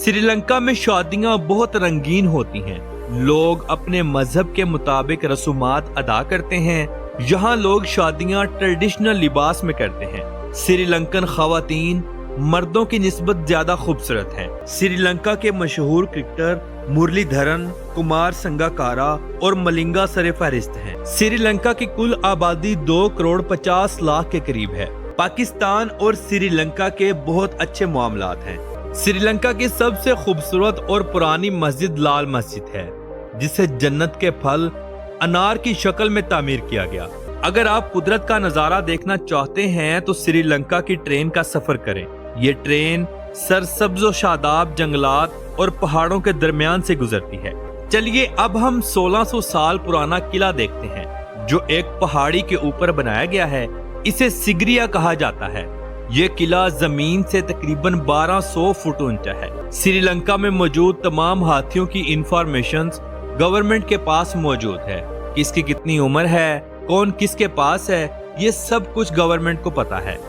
سری لنکا میں شادیاں بہت رنگین ہوتی ہیں۔ لوگ اپنے مذہب کے مطابق رسومات ادا کرتے ہیں۔ یہاں لوگ شادیاں ٹریڈیشنل لباس میں کرتے ہیں۔ سری لنکن خواتین مردوں کی نسبت زیادہ خوبصورت ہیں۔ سری لنکا کے مشہور کرکٹر مرلی دھرن، کمار سنگاکارا اور ملنگا سرفہرست ہیں۔ سری لنکا کی کل آبادی 2,50,00,000 کے قریب ہے۔ پاکستان اور سری لنکا کے بہت اچھے معاملات ہیں۔ سری لنکا کی سب سے خوبصورت اور پرانی مسجد لال مسجد ہے، جسے جنت کے پھل انار کی شکل میں تعمیر کیا گیا۔ اگر آپ قدرت کا نظارہ دیکھنا چاہتے ہیں تو سری لنکا کی ٹرین کا سفر کریں۔ یہ ٹرین سرسبز و شاداب جنگلات اور پہاڑوں کے درمیان سے گزرتی ہے۔ چلیے اب ہم 1600 سال پرانا قلعہ دیکھتے ہیں، جو ایک پہاڑی کے اوپر بنایا گیا ہے۔ اسے سگریا کہا جاتا ہے۔ یہ قلعہ زمین سے تقریباً 1200 فٹ اونچا ہے۔ سری لنکا میں موجود تمام ہاتھیوں کی انفارمیشنز گورنمنٹ کے پاس موجود ہے۔ کس کی کتنی عمر ہے، کون کس کے پاس ہے، یہ سب کچھ گورنمنٹ کو پتا ہے۔